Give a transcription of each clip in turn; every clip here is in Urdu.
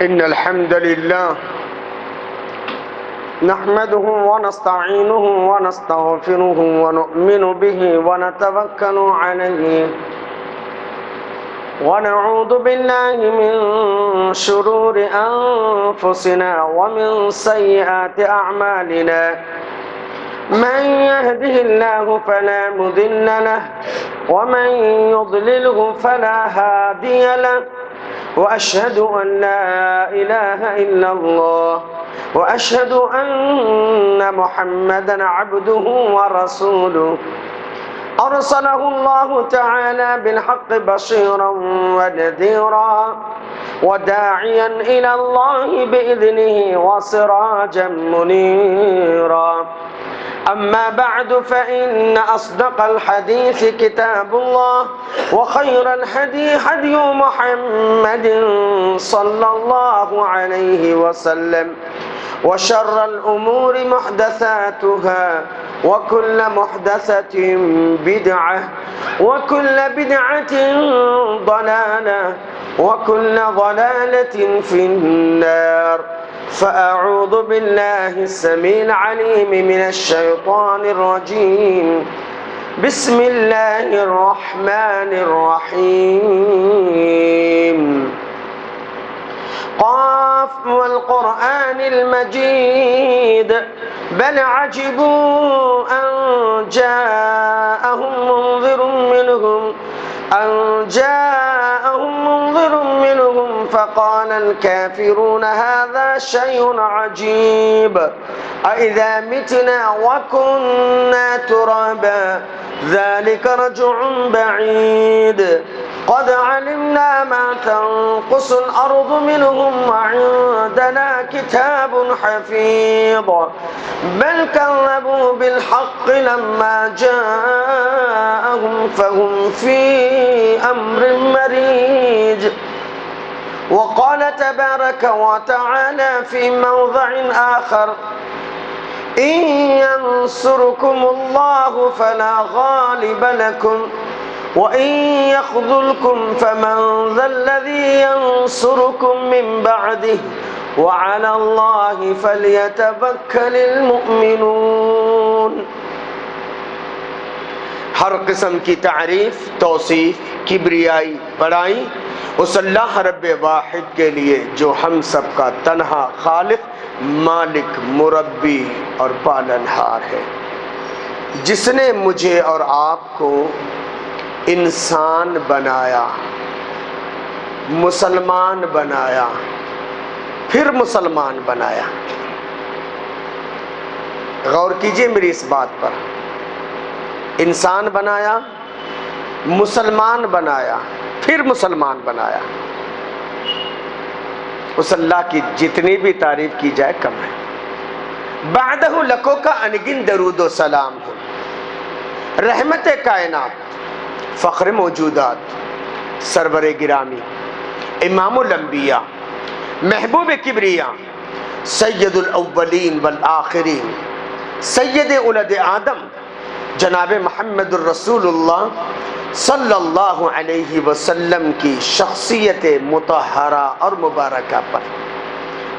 إن الحمد لله نحمده ونستعينه ونستغفره ونؤمن به ونتوكل عليه ونعوذ بالله من شرور أنفسنا ومن سيئات أعمالنا من يهده الله فلا مضل له ومن يضلله فلا هادي له وأشهد أن لا إله إلا الله وأشهد أن محمدًا عبده ورسوله أرسله الله تعالى بالحق بشيرا ونذيرا وداعيا إلى الله بإذنه وسراجا منيرا أما بعد فإن أصدق الحديث كتاب الله وخير الهدي هدي محمد صلى الله عليه وسلم وشر الأمور محدثاتها وكل محدثة بدعة وكل بدعة ضلالة وكل ضلالة في النار فأعوذ بالله السميع العليم من الشيطان الرجيم بسم الله الرحمن الرحيم قاف والقرآن المجيد بل عجبوا أن جاءهم منذر منهم فقال الكافرون هذا شيء عجيب أإذا متنا وكنا ترابا ذلك رجع بعيد قد علمنا ما تنقص الأرض منهم وعندنا كتاب حفيظ بل كذبوا بالحق لما جاءهم فهم في أمر مريج وقال تبارك وتعالى في موضع آخر إن ينصركم الله فلا غالب لكم وإن يخذلكم فمن ذا الذي ينصركم من بعده وعلى الله فليتوكل المؤمنون۔ ہر قسم کی تعریف، توصیف، کبریائی، بڑائی اس اللہ رب واحد کے لیے جو ہم سب کا تنہا خالق، مالک، مربی اور پالنہار ہے، جس نے مجھے اور آپ کو انسان بنایا، مسلمان بنایا، پھر مسلمان بنایا۔ غور کیجئے میری اس بات پر، انسان بنایا، مسلمان بنایا، پھر مسلمان بنایا۔ اس اللہ کی جتنی بھی تعریف کی جائے کم ہے۔ بعدہ لکو کا انگن درود و سلام ہو، رحمت کائنات، فخر موجودات، سرور گرامی، امام الانبیاء، محبوب کبریا، سید الاولین والآخرین، سید اولد آدم، جناب محمد الرسول اللہ صلی اللہ علیہ وسلم کی شخصیت مطہرہ اور مبارکہ پر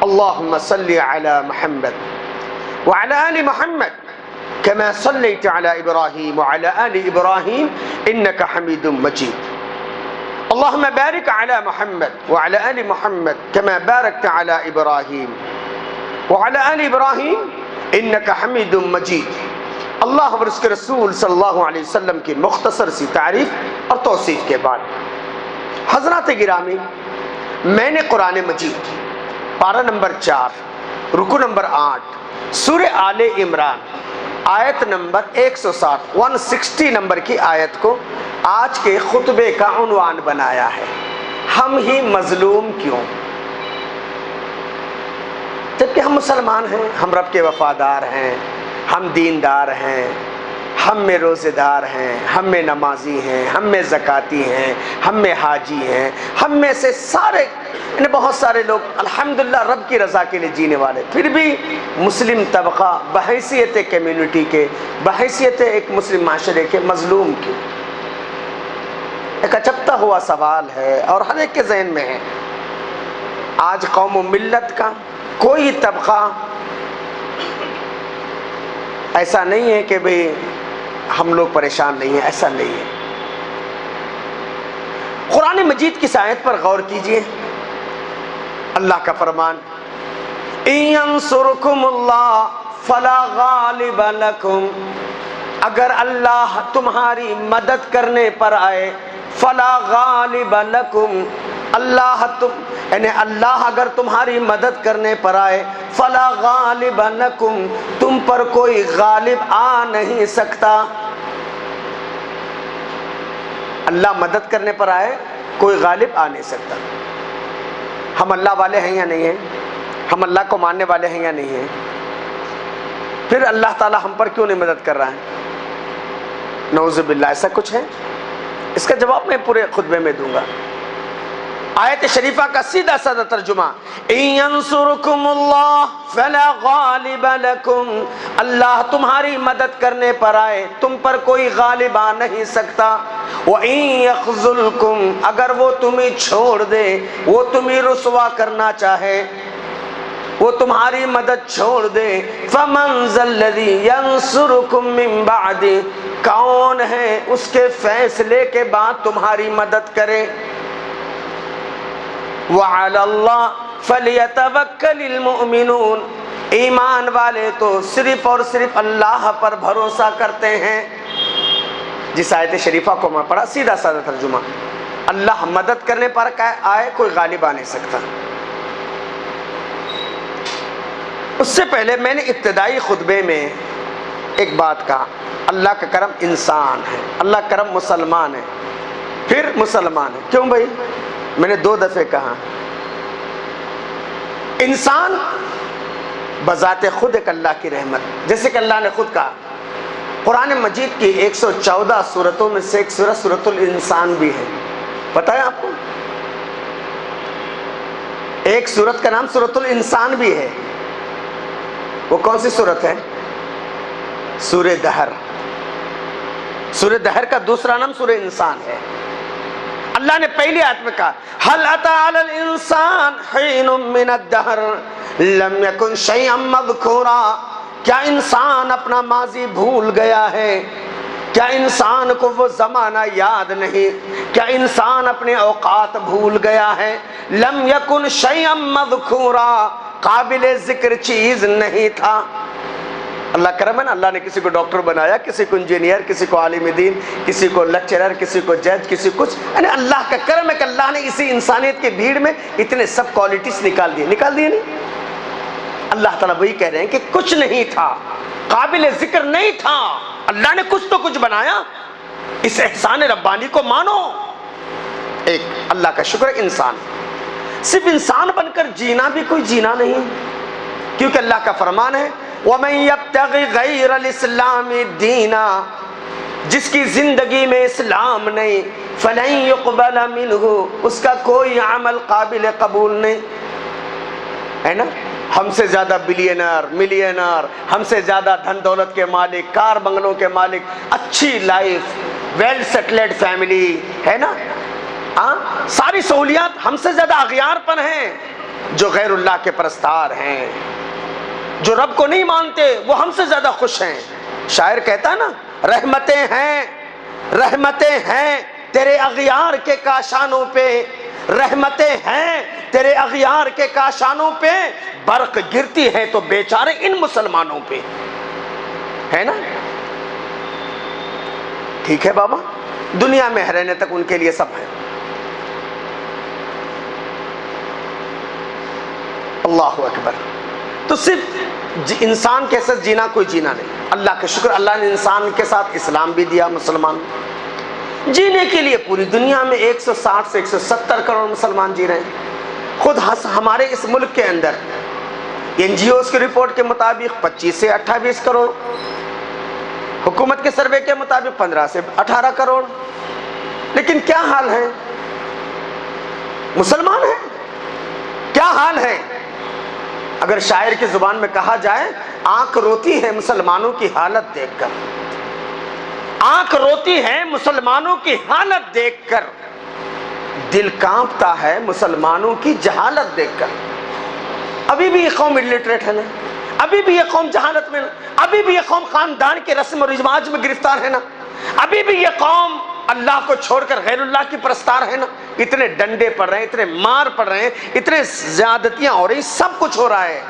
اللہم صلی علی محمد وعلی آل محمد كما صليت على إبراهيم وعلى آل إبراهيم إنك حميد مجيد اللهم بارك على محمد وعلى آل محمد كما باركت على إبراهيم وعلى آل إبراهيم إنك حميد مجيد۔ اللہ اور اس کے رسول صلی اللہ علیہ وسلم کی مختصر سی تعریف اور توصیف کے بعد حضرات گرامی، میں نے قرآن مجید پارہ نمبر 4 رکو نمبر 8 سورہ آل عمران آیت نمبر 160 نمبر کی آیت کو آج کے خطبے کا عنوان بنایا ہے، ہم ہی مظلوم کیوں؟ جبکہ ہم مسلمان ہیں، ہم رب کے وفادار ہیں، ہم دیندار ہیں، ہم میں روزے دار ہیں، ہم میں نمازی ہیں، ہم میں زکاتی ہیں، ہم میں حاجی ہیں، ہم میں سے سارے بہت سارے لوگ الحمدللہ رب کی رضا کے لیے جینے والے، پھر بھی مسلم طبقہ بحیثیت کمیونٹی کے، بحیثیت ایک مسلم معاشرے کے مظلوم کیوں؟ ایک اچھتا ہوا سوال ہے اور ہر ایک کے ذہن میں ہے۔ آج قوم و ملت کا کوئی طبقہ ایسا نہیں ہے کہ بھئی ہم لوگ پریشان نہیں ہیں، ایسا نہیں ہے۔ قرآن مجید کی آیت پر غور کیجئے، اللہ کا فرمان إِن يَنصُرْكُمُ اللَّهُ فَلَا غَالِبَ لَكُمْ، اگر اللہ تمہاری مدد کرنے پر آئے، فَلَا غَالِبَ لَكُمْ، یعنی اللہ اگر تمہاری مدد کرنے پر آئے، فَلَا غَالِبَ لَكُمْ، تم پر کوئی غالب آ نہیں سکتا۔ اللہ مدد کرنے پر آئے، کوئی غالب آ نہیں سکتا۔ ہم اللہ والے ہیں یا نہیں ہیں؟ ہم اللہ کو ماننے والے ہیں یا نہیں ہیں؟ پھر اللہ تعالی ہم پر کیوں نہیں مدد کر رہا ہے؟ نعوذ باللہ، ایسا کچھ ہے؟ اس کا جواب میں پورے خطبے میں دوں گا۔ آیت شریفہ کا سیدھا سادہ ترجمہ، إِن يَنصُرْكُمُ اللَّهُ فَلَا غَالِبَ لَكُمْ، اللہ تمہاری مدد کرنے پر آئے، تم پر کوئی غالب آ نہیں سکتا۔ وَإِن يَخْذُلْكُمْ، اگر وہ تمہیں چھوڑ دے، وہ تمہیں رسوا کرنا چاہے، وہ تمہاری مدد چھوڑ دے، فَمَنْ ذَا الَّذِي يَنصُرُكُمْ مِنْ بَعْدِ، کون ہے اس کے فیصلے کے بعد تمہاری مدد کرے؟ وَعَلَى اللَّهِ فَلْيَتَوَكَّلِ الْمُؤْمِنُونَ، ایمان والے تو صرف اور صرف اللہ پر بھروسہ کرتے ہیں۔ جس آیت شریفہ کو میں پڑھا، سیدھا سادہ ترجمہ، اللہ مدد کرنے پر آئے، کوئی غالب آ نہیں سکتا۔ اس سے پہلے میں نے ابتدائی خطبے میں ایک بات کہا، اللہ کا کرم انسان ہے، اللہ کا کرم مسلمان ہے، پھر مسلمان ہے۔ کیوں بھائی؟ میں نے 2 دفعے کہا، انسان بذات خود ایک اللہ کی رحمت، جیسے کہ اللہ نے خود کہا، قرآن مجید کی 114 سورتوں میں سے ایک سورت سورۃ الانسان بھی ہے۔ پتہ ہے آپ کو؟ ایک سورت کا نام سورۃ الانسان بھی ہے۔ وہ کون سی سورت ہے؟ سورہ دہر۔ سورہ دہر کا دوسرا نام سورہ انسان ہے۔ اللہ نے پہلی آیت میں کہا، هل اتى على الانسان حين من الدهر لم يكن شيئا مذكورا، کیا انسان اپنا ماضی بھول گیا ہے؟ کیا انسان کو وہ زمانہ یاد نہیں؟ کیا انسان اپنے اوقات بھول گیا ہے؟ لم يكن شيئا مذكورا، قابل ذکر چیز نہیں تھا۔ اللہ کرم ہے نا، اللہ نے کسی کو ڈاکٹر بنایا، کسی کو انجینئر، کسی کو عالم دین، کسی کو لیکچرر، کسی کو جج، کسی کچھ، یعنی اللہ کا کرم ہے کہ اللہ نے اسی انسانیت کی بھیڑ میں اتنے سب کوالٹیز نکال دیے نہیں؟ اللہ تعالیٰ وہی کہہ رہے ہیں کہ کچھ نہیں تھا، قابل ذکر نہیں تھا، اللہ نے کچھ تو کچھ بنایا۔ اس احسان ربانی کو مانو۔ ایک اللہ کا شکر ہے انسان، صرف انسان بن کر جینا بھی کوئی جینا نہیں، کیونکہ اللہ کا فرمان ہے وَمَن يَبْتَغِ غَيْرَ الْإِسْلَامِ دِينًا، جس کی زندگی میں اسلام نہیں، فَلَن يُقْبَلَ مِنْهُ، اس کا کوئی عمل قابل قبول نہیں، ہے نا؟ ہم سے زیادہ بلینر، ملینر، ہم سے زیادہ دھن دولت کے مالک، کار بنگلوں کے مالک، اچھی لائف، ویل سیٹلڈ فیملی، ہے نا؟ ساری سہولیات ہم سے زیادہ اغیار پر ہیں۔ جو غیر اللہ کے پرستار ہیں، جو رب کو نہیں مانتے، وہ ہم سے زیادہ خوش ہیں۔ شاعر کہتا ہے نا، رحمتیں ہیں، رحمتیں ہیں تیرے اغیار کے کاشانوں پہ، رحمتیں ہیں تیرے اغیار کے کاشانوں پہ، برق گرتی ہے تو بیچارے ان مسلمانوں پہ، ہے نا؟ ٹھیک ہے بابا، دنیا میں رہنے تک ان کے لیے سب ہے۔ اللہ اکبر۔ تو صرف انسان کے ساتھ جینا کوئی جینا نہیں۔ اللہ کا شکر، اللہ نے انسان کے ساتھ اسلام بھی دیا، مسلمان جینے کے لیے پوری دنیا میں 160 سے 170 کروڑ مسلمان جی رہے ہیں۔ خود ہمارے اس ملک کے اندر NGOs کی رپورٹ کے مطابق 25 سے 28 کروڑ، حکومت کے سروے کے مطابق 15 سے 18 کروڑ، لیکن کیا حال ہے؟ مسلمان ہیں، کیا حال ہے؟ اگر شاعر کی زبان میں کہا جائے، آنکھ روتی ہے مسلمانوں کی حالت دیکھ کر، آنکھ روتی ہے مسلمانوں کی حالت دیکھ کر، دل کانپتا ہے مسلمانوں کی جہالت دیکھ کر. ابھی بھی یہ قوم الٹریٹ ہے نا, ابھی بھی یہ قوم جہالت میں نا, ابھی بھی یہ قوم خاندان کے رسم و رواج میں گرفتار ہے نا, ابھی بھی یہ قوم اللہ کو چھوڑ کر غیر اللہ کی پرستار ہے نا. اتنے ڈنڈے پڑ رہے ہیں, اتنے مار پڑ رہے ہیں, اتنے زیادتیاں ہو رہی, سب کچھ ہو رہا ہے.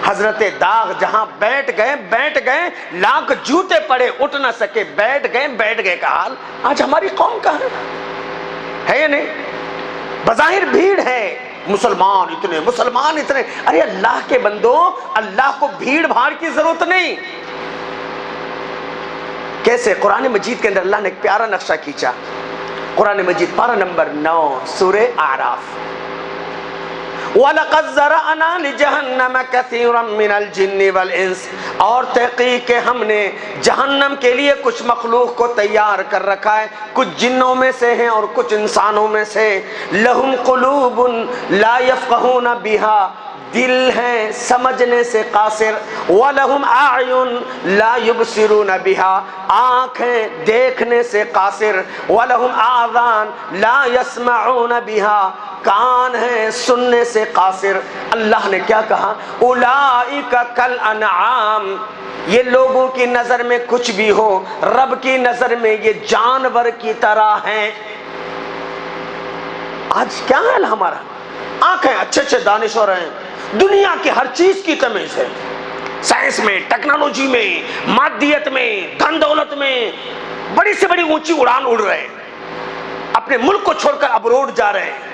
حضرت داغ جہاں بیٹھ گئے, لاکھ جوتے پڑے اٹھ نہ سکے, بیٹھ گئے کا حال آج ہماری قوم کا ہے یا نہیں؟ بظاہر بھیڑ ہے, مسلمان اتنے, ارے اللہ کے بندو, اللہ کو بھیڑ بھاڑ کی ضرورت نہیں. کیسے؟ قرآن مجید کے اندر اللہ نے ایک پیارا نقشہ کھینچا. قرآن مجید پارہ نمبر 9 سورہ اعراف. وَلَقَدْ ذَرَأْنَا لِجَهَنَّمَ كَثِيرًا مِّنَ الْجِنِّ وَالْإِنسِ, اور تحقیق کہ ہم نے جہنم کے لیے کچھ مخلوق کو تیار کر رکھا ہے, کچھ جنوں میں سے ہیں اور کچھ انسانوں میں سے. لَهُمْ قُلُوبٌ لَا يَفْقَهُونَ بِهَا, دل ہیں سمجھنے سے قاصر. وَلَهُمْ أَعْيُنٌ لَا يُبْصِرُونَ بِهَا, آنکھیں دیکھنے سے قاصر. وَلَهُمْ آذان لَا يَسْمَعُونَ بِهَا, کان ہیں سننے سے قاصر. اللہ نے کیا کہا؟ اولئک کالانعام, یہ لوگوں کی نظر میں کچھ بھی ہو, رب کی نظر میں یہ جانور کی طرح ہیں. آج کیا حال ہمارا؟ آنکھیں اچھے دانشور ہیں, دنیا کی ہر چیز کی تمیز ہے, سائنس میں, ٹیکنالوجی میں, مادیت میں, دھن دولت میں بڑی سے بڑی اونچی اڑان اڑ رہے ہیں, اپنے ملک کو چھوڑ کر ابروڈ جا رہے ہیں.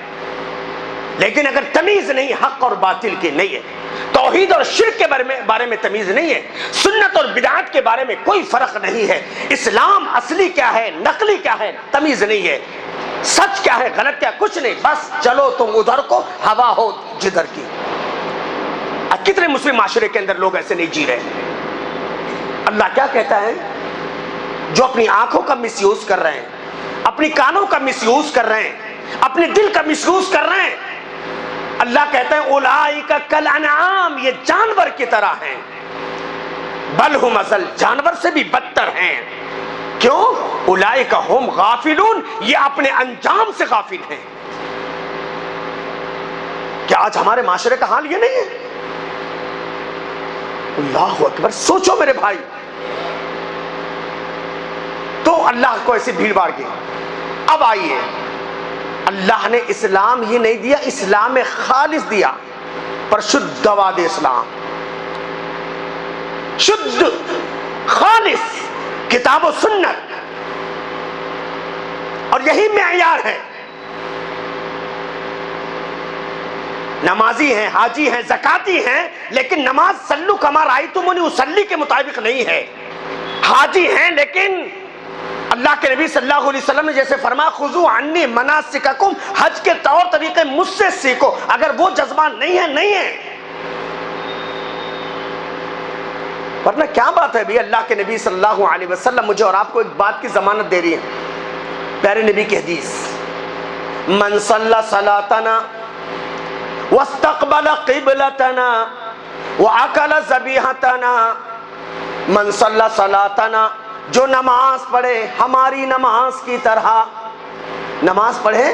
لیکن اگر تمیز نہیں حق اور باطل کی نہیں ہے, توحید اور شرک کے بارے میں تمیز نہیں ہے, سنت اور بدعات کے بارے میں کوئی فرق نہیں ہے, اسلام اصلی کیا ہے نقلی کیا ہے تمیز نہیں ہے, سچ کیا ہے غلط کیا کچھ نہیں, بس چلو تم ادھر کو, ہوا ہو جدھر کی. کتنے مسلم معاشرے کے اندر لوگ ایسے نہیں جی رہے. اللہ کیا کہتا ہے؟ جو اپنی آنکھوں کا مس یوز کر رہے ہیں, اپنی کانوں کا مس یوز کر رہے ہیں, اپنے دل کا مس یوز کر رہے ہیں, اللہ کہتا ہے اولئک کالانعام, یہ جانور کی طرح ہیں. بل ہم اضل, جانور سے بھی بدتر ہیں. کیوں؟ اولئک ہم غافلون, یہ اپنے انجام سے غافل ہیں. کیا آج ہمارے معاشرے کا حال یہ نہیں ہے؟ اللہ اکبر, سوچو میرے بھائی. تو اللہ کو ایسی بھیڑ بھاڑ کی. اب آئیے, اللہ نے اسلام ہی نہیں دیا, اسلام خالص دیا, پر شدھ دواد اسلام, شدھ خالص کتاب و سنت, اور یہی معیار ہے. نمازی ہیں, حاجی ہیں, زکاتی ہیں, لیکن نماز صلو کما رأیتمونی اصلی کے مطابق نہیں ہے. حاجی ہیں لیکن اللہ کے نبی صلی اللہ علیہ وسلم نے جیسے فرمایا خذوا عنی مناسککم, حج کے طور طریقے مجھ سے سیکھو, اگر وہ جذبہ نہیں ہے. ورنہ کیا بات ہے بھی, اللہ کے نبی صلی اللہ علیہ وسلم مجھے اور آپ کو ایک بات کی ضمانت دے رہی ہے. پیارے نبی کی حدیث, من صلی صلاتنا واستقبل قبلتنا واکل ذبیحتنا, من صلی صلاتنا, جو نماز پڑھے ہماری نماز کی طرح, نماز پڑھے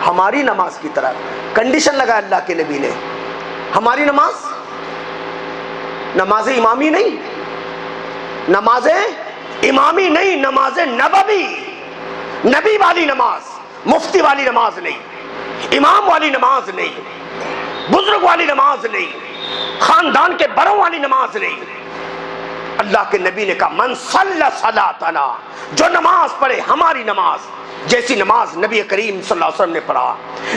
ہماری نماز کی طرح. کنڈیشن لگا اللہ کے نبی نے, ہماری نماز, نماز امامی نہیں, نماز امامی نہیں, نماز نبوی, نبی والی نماز, مفتی والی نماز نہیں, امام والی نماز نہیں, بزرگ والی نماز نہیں, خاندان کے بڑوں والی نماز نہیں. اللہ کے نبی نے کہا من صلی صلاتنا, جو نماز پڑھے ہماری نماز, جیسی نماز نبی کریم صلی اللہ علیہ وسلم نے پڑھا,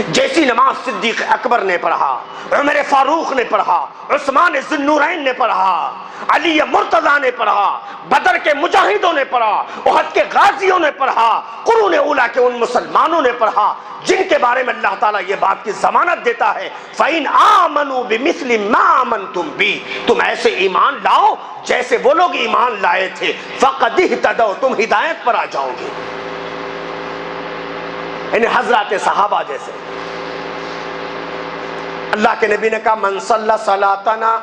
جیسی نماز صدیق اکبر نے پڑھا, عمر فاروق نے پڑھا, عثمان ذو النورین نے پڑھا, علی مرتضیٰ نے پڑھا, بدر کے مجاہدوں نے پڑھا, احد کے غازیوں نے پڑھا, قرون اولیٰ کے ان مسلمانوں نے پڑھا جن کے بارے میں اللہ تعالیٰ یہ بات کی ضمانت دیتا ہے فَإِنْ آمَنُوا بِمِثْلِ مَا آمَنْتُمْ بِهِ, تم ایسے ایمان لاؤ جیسے وہ لوگ ایمان لائے تھے, فَقَدْ اهْتَدَوْا, تم ہدایت پر آ جاؤ گے. یعنی حضرات صحابہ جیسے. اللہ کے نبی نے کہا من صلی صلاتنا,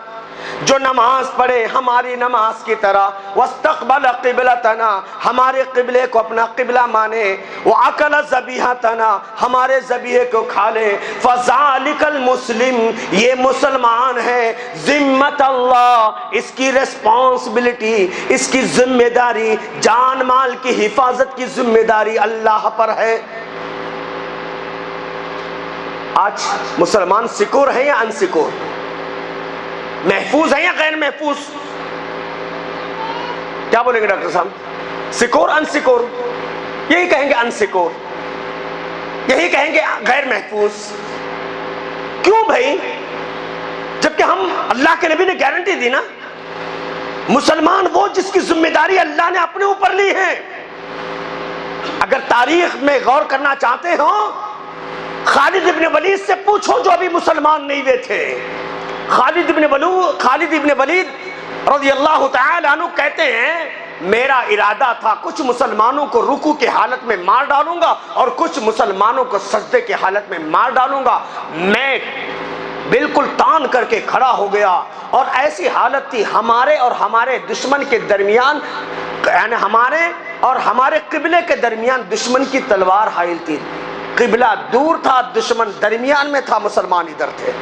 جو نماز پڑھے ہماری نماز کی طرح، واستقبل قبلتنا ہمارے قبلے کو اپنا قبلہ مانے، واکل ذبیحتنا ہمارے ذبیحے کو کھا لے، فذلک المسلم یہ مسلمان ہے، ذمت اللہ اس کی ریسپانسبلٹی، اس کی ذمہ داری، جان مال کی حفاظت کی ذمہ داری اللہ پر ہے۔ آج مسلمان سکور ہے یا ان سکور، محفوظ ہے یا غیر محفوظ؟ کیا بولیں گے ڈاکٹر صاحب؟ سکور ان سکور؟ یہی کہیں گے ان سکور، یہی کہیں گے غیر محفوظ۔ کیوں بھائی؟ جبکہ ہم، اللہ کے نبی نے گارنٹی دی نا، مسلمان وہ جس کی ذمہ داری اللہ نے اپنے اوپر لی ہے۔ اگر تاریخ میں غور کرنا چاہتے ہو، خالد ابن ولید سے پوچھو جو ابھی مسلمان نہیں ہوئے تھے۔ خالد ابن ولید رضی اللہ تعالی عنہ کہتے ہیں میرا ارادہ تھا کچھ مسلمانوں کو رکوع کی حالت میں مار ڈالوں گا اور کچھ مسلمانوں کو سجدے کی حالت میں مار ڈالوں گا، میں بالکل تان کر کے کھڑا ہو گیا، اور ایسی حالت تھی ہمارے اور ہمارے دشمن کے درمیان، یعنی ہمارے اور ہمارے قبلے کے درمیان دشمن کی تلوار حائل تھی، قبلہ دور تھا، دشمن درمیان میں تھا، مسلمان ادھر تھے۔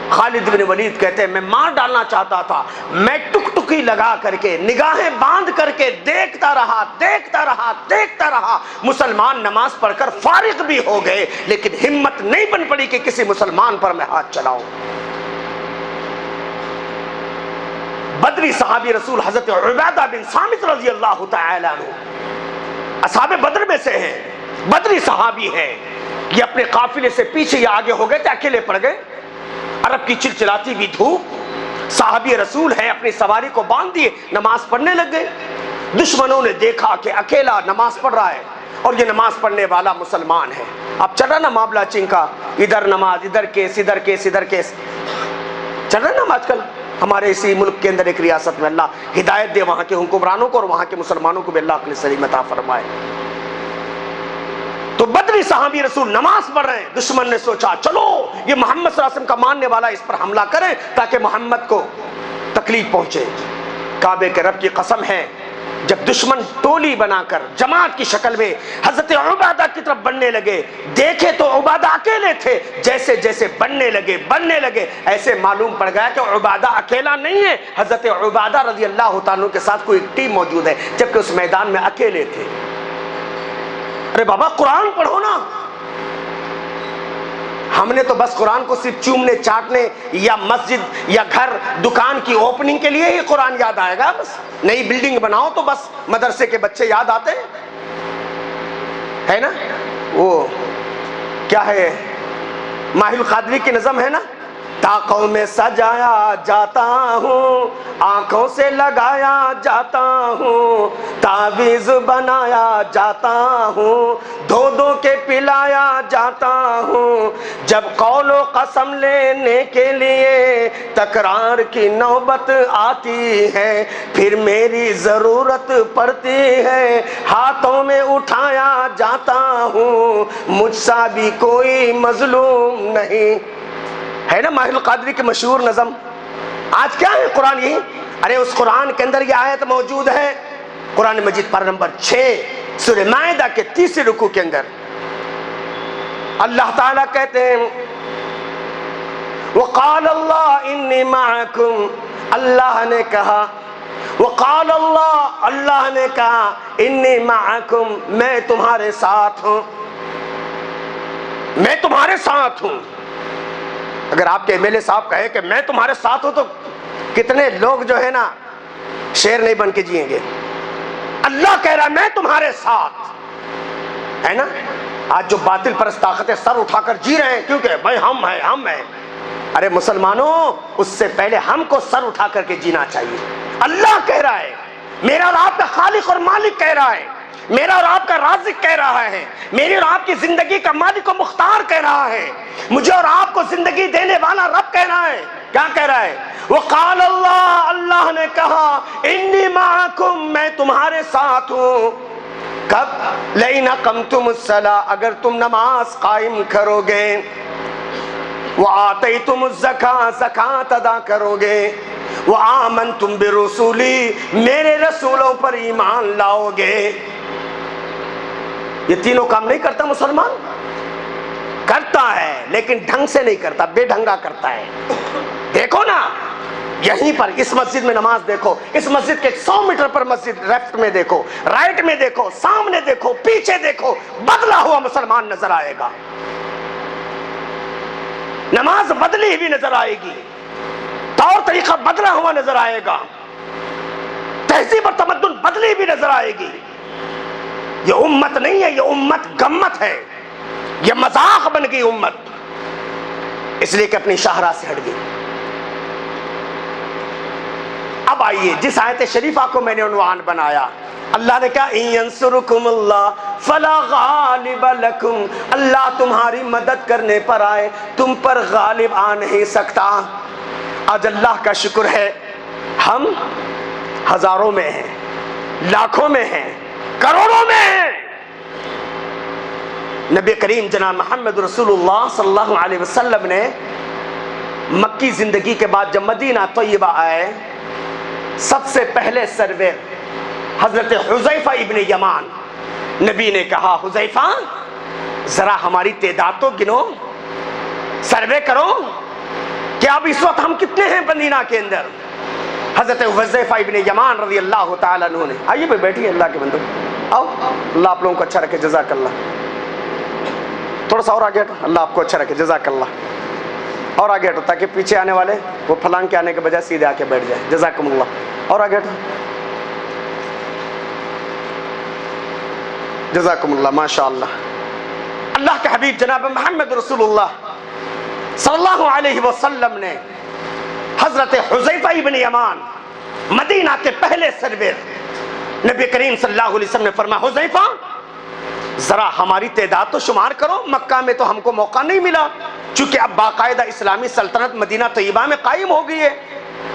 خالد بن ولید کہتے ہیں میں مار ڈالنا چاہتا تھا، میں ٹک ٹکی لگا کر کے نگاہیں باندھ کر کے دیکھتا رہا، مسلمان نماز پڑھ کر فارغ بھی ہو گئے، لیکن ہمت نہیں بن پڑی کہ کسی مسلمان پر میں ہاتھ چلاؤں۔ بدری صحابی رسول حضرت عبادہ بن صامت رضی اللہ تعالی عنہ اصحاب بدر میں سے ہیں، بدری صحابی ہیں، یہ اپنے قافلے سے پیچھے یا آگے ہو گئے تھے، اکیلے پڑ گئے، عرب کی چلچلاتی ہوئی دھوپ، صحابی رسول ہے، اپنی سواری کو باندھ دیے، نماز پڑھنے لگ گئے۔ دشمنوں نے دیکھا کہ اکیلا نماز پڑھ رہا ہے اور یہ نماز پڑھنے والا مسلمان ہے۔ اب چل رہا نا معاملہ چین کا، ادھر نماز، ادھر کیس، ادھر کیس، ادھر کیس، چل رہا نا آج کل ہمارے اسی ملک کے اندر ایک ریاست میں۔ اللہ ہدایت دے وہاں کے حکمرانوں کو اور وہاں کے مسلمانوں کو بھی اللہ عقل سلیم عطا فرمائے۔ تو بدری صحابی رسول نماز پڑھ رہے ہیں، دشمن نے سوچا چلو یہ محمد صلی اللہ علیہ وسلم کا ماننے والا، اس پر حملہ کریں تاکہ محمد کو تکلیف پہنچے۔ کعبے کے رب کی قسم ہے، جب دشمن ٹولی بنا کر جماعت کی شکل میں حضرت عبادہ کی طرف بڑھنے لگے، دیکھے تو عبادہ اکیلے تھے، جیسے جیسے بڑھنے لگے ایسے معلوم پڑ گیا کہ عبادہ اکیلا نہیں ہے، حضرت عبادہ رضی اللہ تعالیٰ کے ساتھ کوئی ٹیم موجود ہے، جبکہ اس میدان میں اکیلے تھے۔ ارے بابا قرآن پڑھو نا، ہم نے تو بس قرآن کو صرف چومنے چاٹنے یا مسجد یا گھر دکان کی اوپننگ کے لیے ہی قرآن یاد آئے گا، بس نئی بلڈنگ بناؤ تو بس مدرسے کے بچے یاد آتے ہے نا۔ وہ کیا ہے، ماہر القادری کی نظم ہے نا، طاقوں میں سجایا جاتا ہوں، آنکھوں سے لگایا جاتا ہوں، تعویذ بنایا جاتا ہوں، دھو دھو کے پلایا جاتا ہوں، جب قول و قسم لینے کے لیے تکرار کی نوبت آتی ہے، پھر میری ضرورت پڑتی ہے، ہاتھوں میں اٹھایا جاتا ہوں، مجھ سا بھی کوئی مظلوم نہیں، ہے نا ماہر القادری کی مشہور نظم۔ آج کیا ہے قرآن یہی، ارے اس قرآن کے اندر یہ آیت موجود ہے، قرآن مجید پارہ نمبر 6 سورہ مائدہ کے 30 رکوع کے اندر اللہ تعالیٰ کہتے ہیں وقال اللہ انی معکم، اللہ نے کہا، وقال اللہ، اللہ نے کہا، انی معکم، میں تمہارے ساتھ ہوں، میں تمہارے ساتھ ہوں۔ اگر آپ کے ایم ایل اے صاحب کہے کہ میں تمہارے ساتھ ہوں تو کتنے لوگ جو ہے نا شیر نہیں بن کے جئیں گے۔ اللہ کہہ رہا ہے میں تمہارے ساتھ، ہے نا۔ آج جو باطل پرست طاقتیں سر اٹھا کر جی رہے ہیں کیونکہ بھائی ہم ہیں، ارے مسلمانوں اس سے پہلے ہم کو سر اٹھا کر کے جینا چاہیے۔ اللہ کہہ رہا ہے، میرا اور آپ کا خالق اور مالک کہہ رہا ہے، میرا اور آپ کا رازق کہہ رہا ہے، میری اور آپ کی زندگی کا مالک و مختار کہہ رہا ہے، مجھے اور آپ کو زندگی دینے والا رب کہہ رہا ہے۔ کیا کہہ رہا ہے؟ وقال اللہ، اللہ نے کہا، انی معکم، میں تمہارے ساتھ ہوں۔ کب؟ لئن اقمتم الصلاۃ، اگر تم نماز قائم کرو گے۔ وَآتَيْتُمُ الزَّكَاةَ زکات ادا کرو گے، وَآمَنْتُمْ بِرُسُولِي میرے رسولوں پر ایمان لاؤ گے۔ یہ تینوں کام نہیں کرتا مسلمان؟ کرتا ہے لیکن ڈھنگ سے نہیں کرتا، بے ڈھنگا کرتا ہے۔ دیکھو نا یہیں پر اس مسجد میں نماز دیکھو، اس مسجد کے 100 میٹر پر مسجد، لیفٹ میں دیکھو، رائٹ میں دیکھو، سامنے دیکھو، پیچھے دیکھو، بدلا ہوا مسلمان نظر آئے گا، نماز بدلی ہوئی نظر آئے گی، طور طریقہ بدلا ہوا نظر آئے گا، تہذیب اور تمدن بدلی بھی نظر آئے گی۔ یہ امت نہیں ہے، یہ امت گمت ہے، یہ مذاق بن گئی امت، اس لیے کہ اپنی شاہراہ سے ہٹ گئی۔ اب آئیے جس آیت شریفہ کو میں نے عنوان بنایا، اللہ نے کہا اِن ينصركم اللہ فلا غالب لکم، اللہ تمہاری مدد کرنے پر آئے تم پر غالب آ نہیں سکتا۔ آج اللہ کا شکر ہے ہم ہزاروں میں ہیں، لاکھوں میں ہیں، کروڑوں میں ہیں۔ نبی کریم جناب محمد رسول اللہ صلی اللہ علیہ وسلم نے مکی زندگی کے بعد جب مدینہ طیبہ آئے، سب سے پہلے سروے حضرت حذیفہ ابن یمان، نبی نے کہا حذیفہ ذرا ہماری تعداد تو گنو، سروے کرو کہ اب اس وقت ہم کتنے ہیں مدینہ کے اندر۔ حضرت حذیفہ ابن یمان رضی اللہ تعالیٰ عنہ نے، آئیے بھائی بیٹھیے اللہ کے بندو، آؤ اللہ آپ لوگوں کو اچھا رکھے، جزاک اللہ، تھوڑا سا اور آگے ہٹو، اللہ آپ کو اچھا رکھے، جزاک اللہ، اور آگے ہٹو تاکہ پیچھے آنے والے وہ پھلانگ کے آنے کے بجائے سیدھے آ کے بیٹھ جائے، جزاکم اللہ، اور آگے ہٹو، جزاکم اللہ، ماشاء اللہ۔ اللہ کے حبیب جناب محمد رسول اللہ صلی اللہ علیہ وسلم نے حضرت حذیفہ ابن یمان مدینہ کے پہلے سرور، نبی کریم صلی اللہ علیہ وسلم نے فرمایا حذیفہ ذرا ہماری تعداد تو شمار کرو، مکہ میں تو ہم کو موقع نہیں ملا، چونکہ اب باقاعدہ اسلامی سلطنت مدینہ طیبہ میں قائم ہو گئی ہے،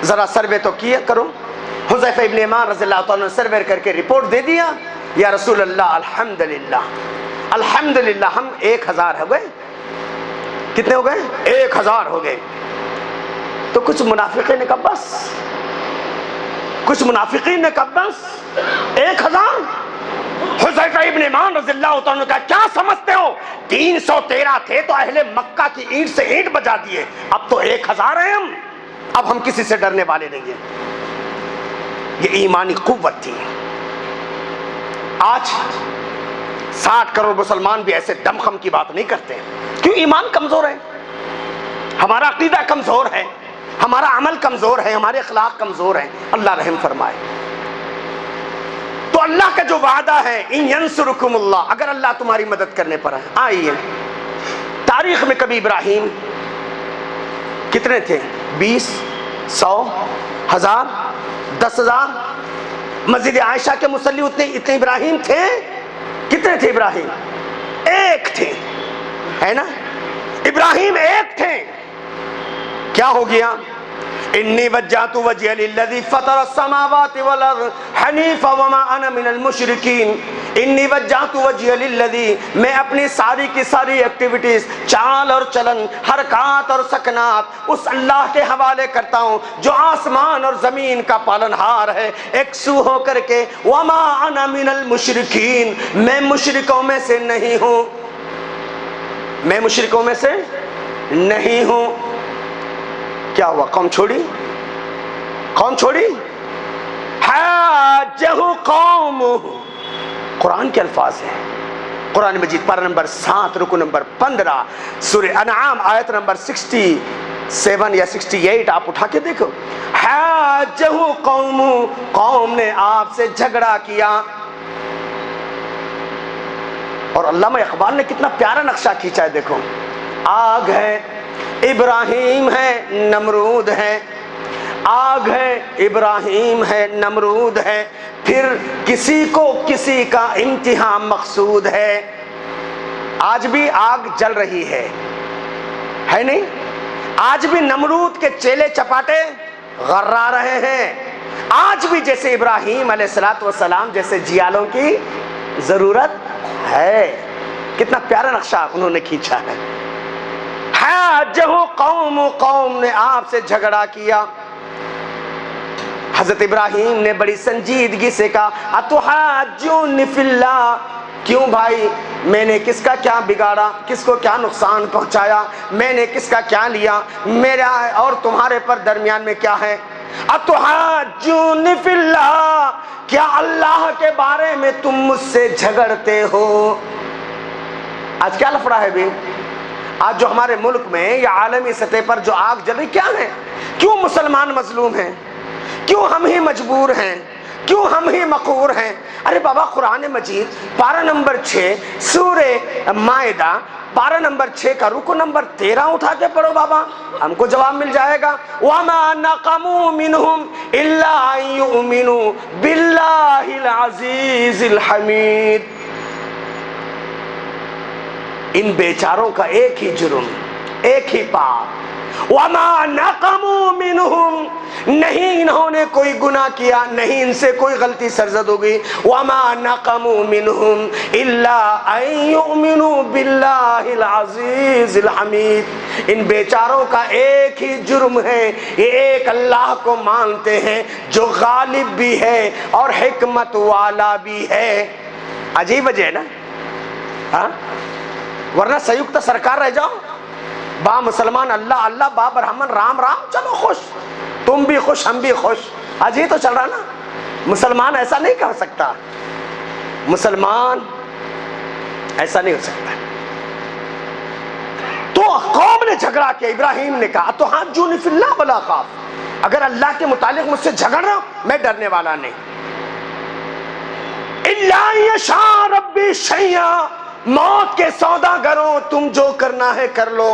ذرا سروے تو کیا کرو۔ حذیفہ ابن یمان رضی اللہ تعالیٰ نے سروے کر کے رپورٹ دے دیا، یا رسول اللہ الحمدللہ الحمدللہ ہم 1000 ہو گئے۔ کتنے ہو گئے؟ 1000 ہو گئے۔ تو کچھ منافقین نے کہا بس، کچھ منافقین نے کہا بس 1000۔ حذیفہ ابن یمان رضی اللہ تعالیٰ نے کہا کیا سمجھتے ہو 313 تھے تو اہل مکہ کی اینٹ سے اینٹ بجا دیے، اب تو 1000 ہیں ہم، اب ہم کسی سے ڈرنے والے نہیں ہیں۔ یہ ایمانی قوت تھی۔ آج 60 کروڑ مسلمان بھی ایسے دم خم کی بات نہیں کرتے، کیوں؟ ایمان کمزور ہے، ہمارا عقیدہ کمزور ہے، ہمارا عمل کمزور ہے، ہمارے اخلاق کمزور ہیں، اللہ رحم فرمائے۔ تو اللہ کا جو وعدہ ہے ان ینصرکم اللہ، اگر اللہ تمہاری مدد کرنے پر ہے۔ آئیے تاریخ میں کبھی ابراہیم کتنے تھے؟ 20، 100، 1000، 10,000؟ مسجد عائشہ کے مصلی اتنے ابراہیم تھے؟ کتنے تھے ابراہیم؟ ایک تھے، ہے نا؟ ابراہیم ایک تھے۔ کیا ہو گیا؟ انی وجہت وجہی للذی فطر السماوات والارض حنیفا وما انا من المشرکین۔ انی وجہت وجہی للذی، میں اپنی ساری کی ساری ایکٹیویٹیز، چال اور چلن، حرکات اور سکنات اس اللہ کے حوالے کرتا ہوں جو آسمان اور زمین کا پالنہار ہے، یکسو ہو کر کے، وما انا من المشرکین، میں مشرکوں میں سے نہیں ہوں، میں مشرکوں میں سے نہیں ہوں۔ کیا ہوا؟ قوم چھوڑی؟ قوم چھوڑی؟ حاجہ قوم، قرآن کے الفاظ ہیں، قرآن مجید پارہ نمبر 7 رکو نمبر 15 سورہ انعام آیت نمبر 67 یا 68 آپ اٹھا کے دیکھو۔ حاجہ قوم، قوم نے آپ سے جھگڑا کیا۔ اور علامہ اقبال نے کتنا پیارا نقشہ کھینچا ہے، دیکھو، آگ ہے، ابراہیم ہے، نمرود ہے، آگ ہے، ابراہیم ہے، نمرود ہے، پھر کسی کو کسی کا امتحان مقصود ہے۔ آج بھی آگ جل رہی ہے نہیں؟ آج بھی نمرود کے چیلے چپاٹے غرا رہے ہیں، آج بھی جیسے ابراہیم علیہ السلام جیسے جیالوں کی ضرورت ہے۔ کتنا پیارا نقشہ انہوں نے کھینچا ہے۔ حاجہ قوم نے آپ سے جھگڑا کیا. حضرت ابراہیم نے بڑی سنجیدگی سے کہا اتحاجونی فی اللہ، کیوں بھائی میں نے کس کا کیا بگاڑا، کس کو کیا نقصان پہنچایا، میں نے کس کا کیا لیا، میرا اور تمہارے پر درمیان میں کیا ہے؟ اتحاجونی فی اللہ، کیا اللہ کے بارے میں تم مجھ سے جھگڑتے ہو؟ آج کیا لفڑا ہے بھی؟ آج جو ہمارے ملک میں یا عالمی سطح پر جو آگ جل رہی کیا ہے؟ کیوں مسلمان مظلوم ہیں؟ کیوں ہم ہی مجبور ہیں؟ کیوں ہم ہی مقہور ہیں؟ ارے بابا قرآن مجید پارہ نمبر 6 سورہ مائدہ پارہ نمبر 6 کا رکو نمبر 13 اٹھا کے پڑھو بابا، ہم کو جواب مل جائے گا. وَمَا نَقَمُوا مِنْهُمْ إِلَّا أَن يُؤْمِنُوا بِاللَّهِ الْعَزِيزِ الْحَمِيدِ. ان بیچاروں کا ایک ہی جرم، ایک ہی پاپ. وَمَا نَقَمُوا مِنْهُمْ، نہیں انہوں نے کوئی گناہ کیا، نہیں ان سے کوئی غلطی سرزد ہوگی. وَمَا نَقَمُوا مِنْهُمْ إِلَّا أَن يُؤْمِنُوا بِاللَّهِ الْعَزِيزِ الْحَمِيدِ. ان بیچاروں کا ایک ہی جرم ہے، یہ ایک اللہ کو مانتے ہیں جو غالب بھی ہے اور حکمت والا بھی ہے. عجیب وجہ ہے نا، ہاں؟ ورنہ سیکت سرکار رہ جاؤ، با مسلمان اللہ اللہ، با برہمن رام رام، چلو خوش، تم بھی خوش ہم بھی خوش. آج یہ تو چل رہا نا. مسلمان ایسا نہیں کر سکتا، مسلمان ایسا نہیں ہو سکتا. تو قوم نے جھگڑا کیا. ابراہیم نے کہا اتحاجونی فی اللہ ولا اخاف، اگر اللہ کے متعلق مجھ سے جھگڑ رہا ہوں میں ڈرنے والا نہیں. الا یشاء ربی شیئا، موت کے سوداگروں تم جو کرنا ہے کر لو.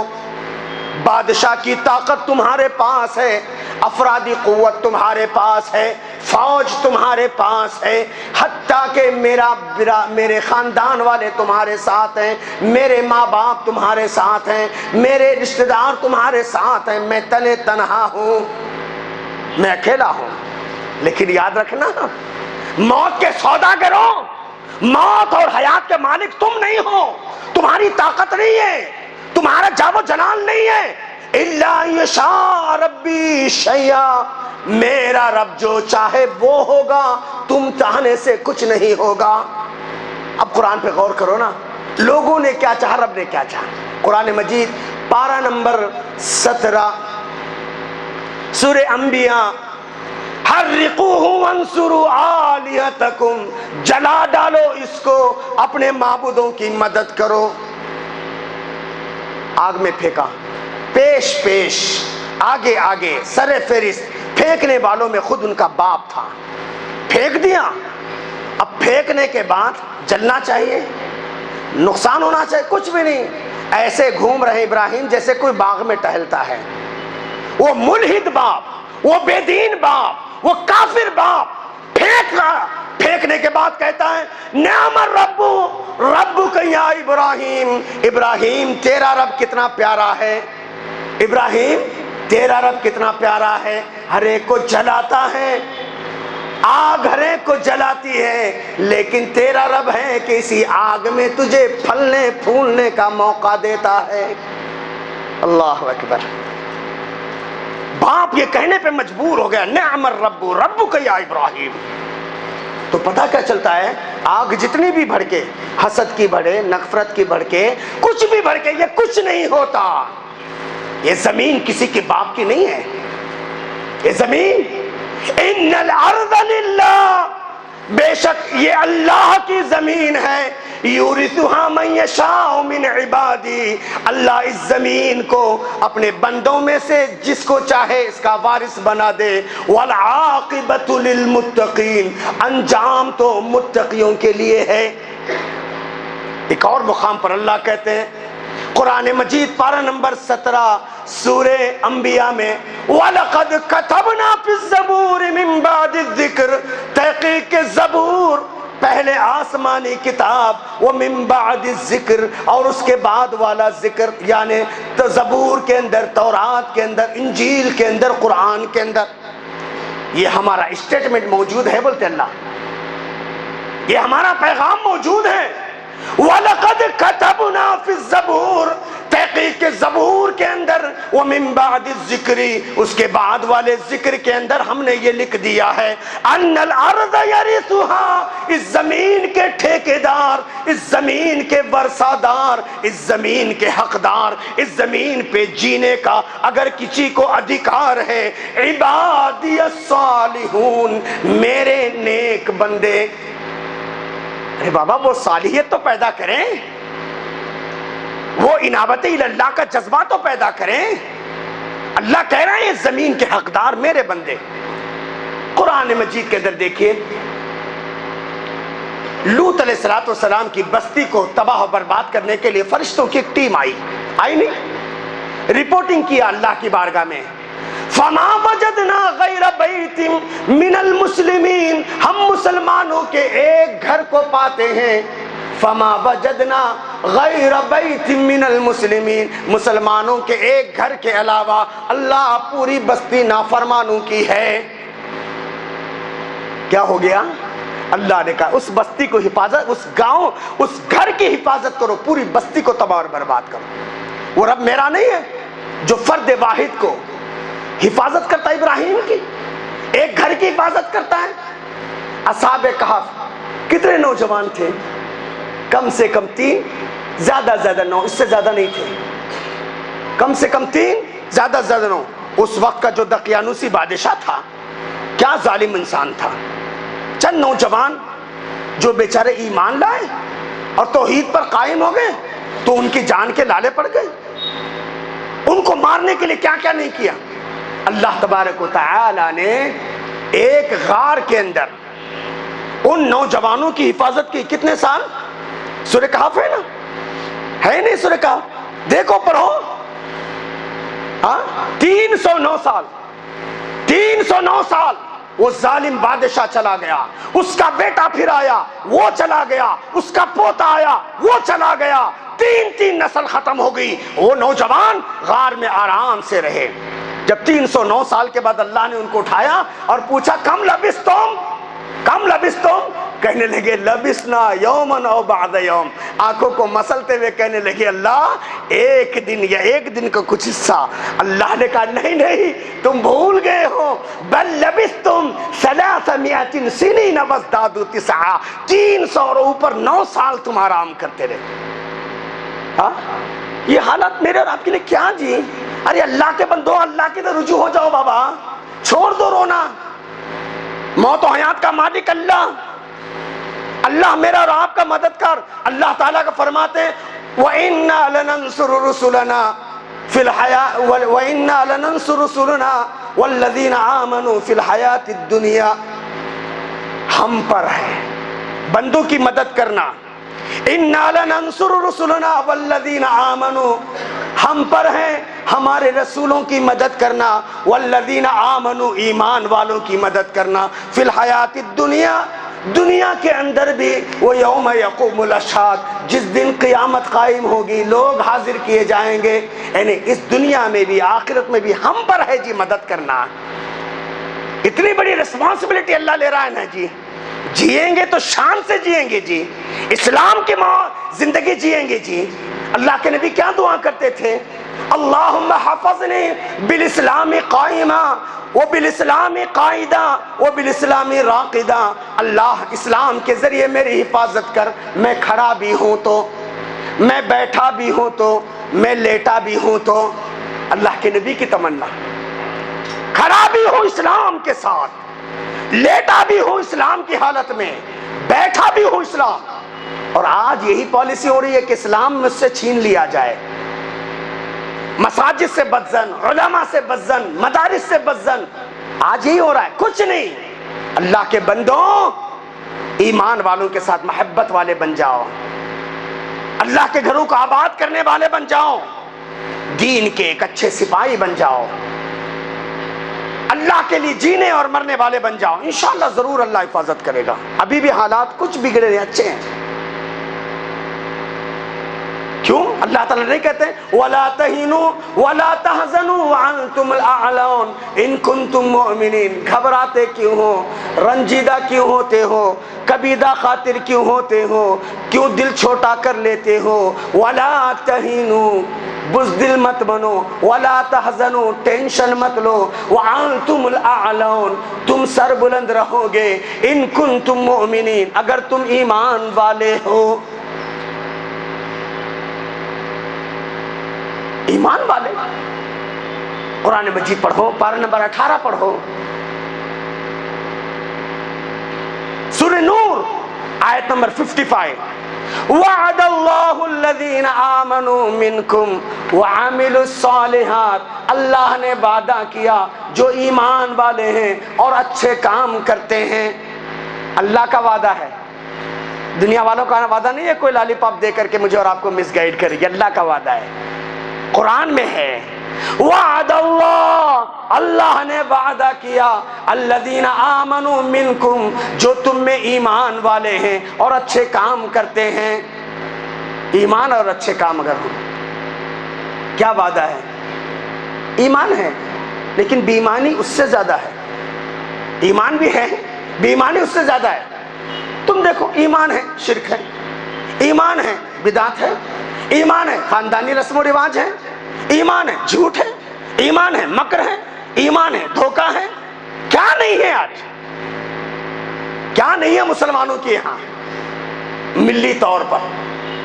بادشاہ کی طاقت تمہارے پاس ہے، افرادی قوت تمہارے پاس ہے، فوج تمہارے پاس ہے، حتیٰ کہ میرے خاندان والے تمہارے ساتھ ہیں، میرے ماں باپ تمہارے ساتھ ہیں، میرے رشتہ دار تمہارے ساتھ ہیں. میں تنہا ہوں، میں اکیلا ہوں. لیکن یاد رکھنا، موت کے سوداگروں، موت اور حیات کے مالک تم نہیں ہو، تمہاری طاقت نہیں ہے، تمہارا جاب و جلال نہیں ہے. الا یشاء ربی شیئا، میرا رب جو چاہے وہ ہوگا، تم چاہنے سے کچھ نہیں ہوگا. اب قرآن پہ غور کرو نا، لوگوں نے کیا چاہا، رب نے کیا چاہا. قرآن مجید پارہ نمبر 17 سورہ انبیاء، حرقوہ وانصروا آلہتکم، جلا ڈالو اس کو، اپنے معبودوں کی مدد کرو. آگ میں پھینکا، پیش پیش، آگے آگے، سر فہرست. پھینکنے والوں میں خود ان کا باپ تھا، پھینک دیا. اب پھینکنے کے بعد جلنا چاہیے، نقصان ہونا چاہیے، کچھ بھی نہیں. ایسے گھوم رہے ابراہیم جیسے کوئی باغ میں ٹہلتا ہے. وہ ملحد باپ، وہ بے دین باپ، وہ کافر باپ پھینک رہا. پھینکنے کے بعد کہتا ہے نعم الرب ربک یا ابراہیم، ابراہیم تیرا رب کتنا پیارا ہے، ابراہیم تیرا رب کتنا پیارا ہے. ہر ایک کو جلاتا ہے، آگ ہر ایک کو جلاتی ہے، لیکن تیرا رب ہے کہ اسی آگ میں تجھے پھلنے پھولنے کا موقع دیتا ہے. اللہ اکبر. باپ یہ کہنے پہ مجبور ہو گیا نعم الرب ربک یا ابراہیم. تو پتہ کیا چلتا ہے، آگ جتنی بھی بھڑکے، حسد کی بڑھے، نفرت کی بڑھکے، کچھ بھی بھڑکے، یہ کچھ نہیں ہوتا. یہ زمین کسی کے باپ کی نہیں ہے، یہ زمین ان الارض للہ، بے شک یہ اللہ کی زمین ہے. یورثها من یشاء من عبادی، اللہ اس زمین کو اپنے بندوں میں سے جس کو چاہے اس کا وارث بنا دے. والعاقبۃ للمتقین، انجام تو متقیوں کے لیے ہے. ایک اور مقام پر اللہ کہتے ہیں قرآن مجید پارہ نمبر 17 سورہ انبیاء میں، وَلَقَدْ كَتَبْنَا فِي الزَّبُورِ مِن بَعْدِ الذِّكْرِ، تحقیق کے زبور پہلے آسمانی کتاب، وہ من بعد الذکر، اور اس کے بعد والا ذکر، یعنی زبور کے اندر، تورات کے اندر، انجیل کے اندر، قرآن کے اندر یہ ہمارا اسٹیٹمنٹ موجود ہے. بولتے اللہ، یہ ہمارا پیغام موجود ہے. وَلَقَدْ كَتَبْنَا فِي الزَّبُورِ، تحقیق زبور کے اندر، وَمِن بَعْدِ الذِّكْرِ، اس کے بعد والے ذکر کے اندر ہم نے یہ لکھ دیا ہے، أَنَّ الْأَرْضَ يَرِثُهَا، اس زمین کے ٹھیکیدار، اس زمین کے ورثہ، اس زمین کے حقدار، اس زمین پہ جینے کا اگر کسی کو ادھیکار ہے، عبادی الصالحون، میرے نیک بندے۔ ارے بابا وہ صالحیت تو پیدا کریں، وہ انابت اللہ کا جذبہ تو پیدا کریں۔ اللہ کہہ رہے ہیں اس زمین کے حقدار میرے بندے۔ قرآن مجید کے اندر دیکھیے، لوط علیہ السلام کی بستی کو تباہ و برباد کرنے کے لیے فرشتوں کی ایک ٹیم آئی نہیں، رپورٹنگ کیا اللہ کی بارگاہ میں، فما وجدنا غیر بیت من المسلمین، ہم مسلمانوں کے ایک گھر کو پاتے ہیں، فما وجدنا غیر بیت من المسلمین، مسلمانوں کے ایک گھر کے علاوہ اللہ پوری بستی نافرمانوں کی ہے۔ کیا ہو گیا؟ اللہ نے کہا اس بستی کو حفاظت، اس گاؤں، اس گھر کی حفاظت کرو، پوری بستی کو تباہ اور برباد کرو۔ وہ رب میرا نہیں ہے جو فرد واحد کو حفاظت کرتا ہے، ابراہیم کی ایک گھر کی حفاظت کرتا ہے۔ اصحاب کہف کتنے نوجوان تھے؟ کم سے کم 3، زیادہ سے زیادہ 9، اس سے زیادہ نہیں تھے، کم سے کم 3، زیادہ سے زیادہ 9۔ اس وقت کا جو دقیانوسی بادشاہ تھا، کیا ظالم انسان تھا، چند نوجوان جو بیچارے ایمان لائے اور توحید پر قائم ہو گئے تو ان کی جان کے لالے پڑ گئے۔ ان کو مارنے کے لیے کیا کیا نہیں کیا۔ اللہ تبارک و تعالی نے ایک غار کے اندر ان نوجوانوں کی حفاظت کی۔ کتنے سال؟ سورہ کہف ہے نا، ہے نہیں سورہ کہف؟ دیکھو پڑھو، 309 سال، 309 سال وہ ظالم بادشاہ چلا گیا، اس کا بیٹا پھر آیا، وہ چلا گیا، اس کا پوتا آیا، وہ چلا گیا، 3 نسل ختم ہو گئی۔ وہ نوجوان غار میں آرام سے رہے۔ جب 309 سال کے بعد اللہ نے ان کو اٹھایا اور پوچھا کم لبثتم، کم لبثتم؟ کہنے لگے لبثنا یومن او بعد یوم، آنکھوں کو مسلتے ہوئے کہنے لگے اللہ ایک دن یا ایک دن کا کچھ حصہ۔ اللہ نے کہا نہیں نہیں، تم بھول گئے ہو، بل لبثتم 300 سنین وازدادوا 9، 300 اور اوپر 9 سال تم آرام کرتے رہے۔ یہ حالت میرے اور آپ کے لیے کیا جی؟ ارے اللہ کے بندو، اللہ کی طرف رجوع ہو جاؤ بابا، چھوڑ دو رونا۔ موت و حیات کا مالک اللہ، اللہ میرا اور آپ کا مدد کر۔ اللہ تعالیٰ کا فرماتے ہیں وَإِنَّا لَنَنصُرُ رُسُلَنَا فِي الْحَيَاةِ وَإِنَّا لَنَنصُرُ رُسُلَنَا وَالَّذِينَ آمَنُوا فِي الْحَيَاةِ الدُّنْيَا، ہم پر ہے بندوں کی مدد کرنا۔ اِنَّا لَنَنصُرُ رُسُلَنَا وَالَّذِينَ آمَنُوا، ہم پر ہے ہمارے رسولوں کی مدد کرنا، والذین آمنوا، ایمان والوں کی مدد کرنا، فی الحیات الدنیا، دنیا کے اندر بھی، وہ یوم یقوم الاشہاد، جس دن قیامت قائم ہوگی، لوگ حاضر کیے جائیں گے، یعنی اس دنیا میں بھی آخرت میں بھی ہم پر ہے جی مدد کرنا۔ اتنی بڑی ریسپانسبلٹی اللہ لے رہا ہے نا جی۔ جیئیں گے تو شان سے جیئیں گے جی، اسلام کی زندگی جیئیں گے جی۔ اللہ کے نبی کیا دعا کرتے تھے؟ اللہم حفظنی بالاسلام قائما وبالاسلام قائدا وبالاسلام راقدا، اللہ اسلام کے ذریعے میری حفاظت کر، میں کھڑا بھی ہوں تو، میں بیٹھا بھی ہوں تو، میں لیٹا بھی ہوں تو۔ اللہ کے نبی کی تمنا، کھڑا بھی ہوں اسلام کے ساتھ، لیٹا بھی ہوں اسلام کی حالت میں، بیٹھا بھی ہوں اسلام۔ اور آج یہی پالیسی ہو رہی ہے کہ اسلام مجھ سے چھین لیا جائے، مساجد سے بدزن، علماء سے بدزن، مدارس سے بدزن، آج یہی ہو رہا ہے۔ کچھ نہیں، اللہ کے بندوں ایمان والوں کے ساتھ محبت والے بن جاؤ، اللہ کے گھروں کو آباد کرنے والے بن جاؤ، دین کے ایک اچھے سپاہی بن جاؤ، اللہ کے لیے جینے اور مرنے والے بن جاؤ، انشاءاللہ ضرور اللہ حفاظت کرے گا۔ ابھی بھی حالات کچھ بگڑے ہیں، اچھے ہیں۔ کیوں اللہ تعالیٰ نہیں کہتے وَلَا تَهِنُوا وَلَا تَحْزَنُوا وَأَنْتُمُ الْأَعْلَوْنَ إِن كُنتُم مُؤْمِنِينَ؟ گھبراتے کیوں ہو، رنجیدہ کیوں ہوتے ہو، کبیدہ خاطر کیوں ہوتے ہو، کیوں دل چھوٹا کر لیتے ہو؟ وَلَا تَهِنُوا، بزدل مت بنو، وَلَا تَحْزَنُوا، ٹینشن مت لو، وَأَنْتُمُ الْأَعْلَوْنَ، تم سر بلند رہو گے، إِن كُنتُم مُؤْمِنِينَ، اگر تم ایمان والے ہو، ایمان والے۔ قرآن مجید پڑھو، پارہ نمبر 18 پڑھو، سورہ نور آیت نمبر 55۔ وعد اللہ الذین آمنوا منکم وعملوا الصالحات، اللہ نے وعدہ کیا جو ایمان والے ہیں اور اچھے کام کرتے ہیں۔ اللہ کا وعدہ ہے، دنیا والوں کا وعدہ نہیں ہے کوئی لالی پاپ دے کر کے مجھے اور آپ کو مس گائیڈ کرے گی، اللہ کا وعدہ ہے، قرآن میں ہے۔ وعد اللہ، اللہ نے وعدہ کیا الذین آمنوا منکم، جو تم میں ایمان والے ہیں اور اچھے کام کرتے ہیں۔ ایمان اور اچھے کام اگر ہوں، کیا وعدہ ہے؟ ایمان ہے لیکن بے ایمانی اس سے زیادہ ہے، ایمان بھی ہے بے ایمانی اس سے زیادہ ہے۔ تم دیکھو، ایمان ہے شرک ہے، ایمان ہے بدعت ہے، ایمان ہے خاندانی رسم و رواج ہے، ایمان ہے جھوٹ ہے، ایمان ہے مکر ہے، ایمان ہے دھوکہ ہے۔ کیا نہیں ہے آج، کیا نہیں ہے مسلمانوں کے یہاں، ملی طور پر،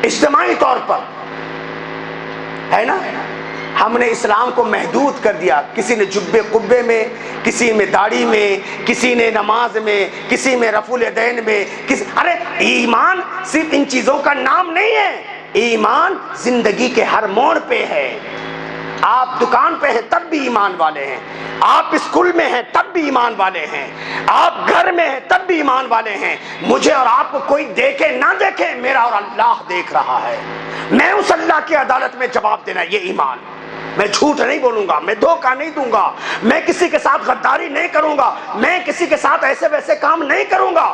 اجتماعی طور پر ہے نا۔ ہم نے اسلام کو محدود کر دیا، کسی نے جبے قبے میں، کسی میں داڑھی میں، کسی نے نماز میں، کسی میں رفع الیدین میں، ارے ایمان صرف ان چیزوں کا نام نہیں ہے، ایمان زندگی کے ہر موڑ پہ ہے۔ آپ دکان پہ ہیں تب بھی ایمان والے ہیں، آپ اسکول میں ہیں تب بھی ایمان والے ہیں، آپ گھر میں ہیں تب بھی ایمان والے ہیں۔ مجھے اور آپ کو کوئی دیکھے نہ دیکھے، میرا اور اللہ دیکھ رہا ہے، میں اس اللہ کی عدالت میں جواب دینا، یہ ایمان۔ میں جھوٹ نہیں بولوں گا، میں دھوکہ نہیں دوں گا، میں کسی کے ساتھ غداری نہیں کروں گا، میں کسی کے ساتھ ایسے ویسے کام نہیں کروں گا۔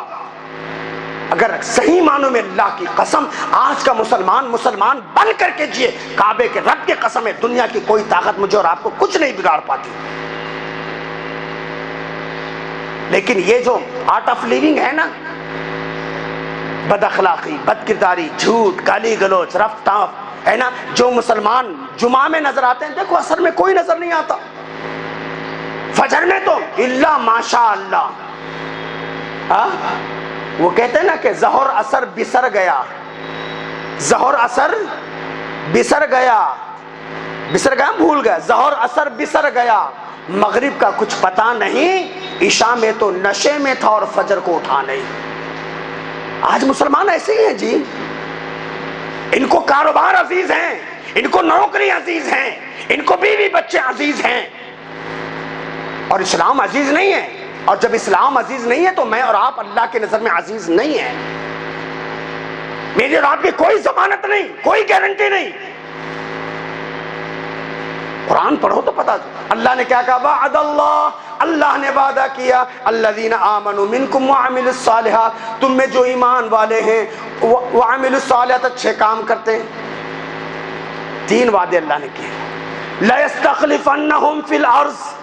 اگر صحیح معنوں میں اللہ کی قسم، آج کا مسلمان بن کر کے جیے، کعبے کے رب کی قسم ہے، دنیا کی کوئی طاقت مجھے اور آپ کو کچھ نہیں بگاڑ پاتی۔ لیکن یہ جو آرٹ آف لیونگ ہے نا، بد اخلاقی، بد کرداری، جھوٹ، گالی گلوچ، رف ٹاف ہے نا، جو مسلمان جمعہ میں نظر آتے ہیں، دیکھو اثر میں کوئی نظر نہیں آتا، فجر میں تو اللہ ماشاء اللہ۔ وہ کہتے ہیں نا کہ ظہر اثر بسر گیا، ظہر اثر بسر گیا، بسر گیا بھول گیا، ظہر اثر بسر گیا، مغرب کا کچھ پتا نہیں، عشاء میں تو نشے میں تھا اور فجر کو اٹھا نہیں۔ آج مسلمان ایسے ہی ہیں جی، ان کو کاروبار عزیز ہیں، ان کو نوکری عزیز ہیں، ان کو بیوی بچے عزیز ہیں، اور اسلام عزیز نہیں ہے۔ اور جب اسلام عزیز نہیں ہے تو میں اور آپ اللہ کے نظر میں عزیز نہیں ہیں، میری اور آپ کی کوئی ضمانت نہیں، کوئی گارنٹی نہیں۔ قرآن پڑھو تو پتا، اللہ نے کیا کہا؟ وعد اللہ، اللہ نے وعدہ کیا الذین آمنوا منکم وعملوا الصالحات، تم میں جو ایمان والے ہیں وعملوا الصالحات، اچھے کام کرتے ہیں۔ 3 وعدے اللہ نے کیے۔ لَيَسْتَخْلِفَنَّهُمْ فِي الْأَرْضِ،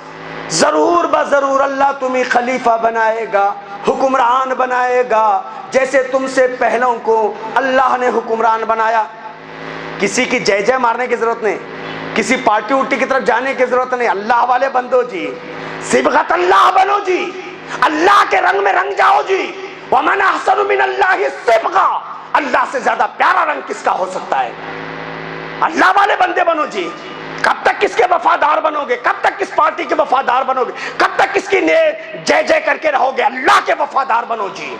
ضرور بضرور اللہ تمہیں خلیفہ بنائے گا، حکمران بنائے گا، جیسے تم سے پہلوں کو اللہ نے حکمران بنایا۔ کسی کی جے جے مارنے کی ضرورت نہیں، کسی پارٹی وٹی کی طرف جانے کی ضرورت نہیں، اللہ والے بندو جی، صبغت اللہ بنو جی، اللہ کے رنگ میں رنگ جاؤ جی۔ وَمَنْ أَحْسَنُ مِنَ اللَّهِ صِبْغًا، اللہ سے زیادہ پیارا رنگ کس کا ہو سکتا ہے؟ اللہ والے بندے بنو جی۔ کب تک کس کے وفادار بنو گے؟ کب تک کس پارٹی کے وفادار بنو گے؟ کب تک کس کی جے جے کر کے رہو گے؟ اللہ کے وفادار بنو جی۔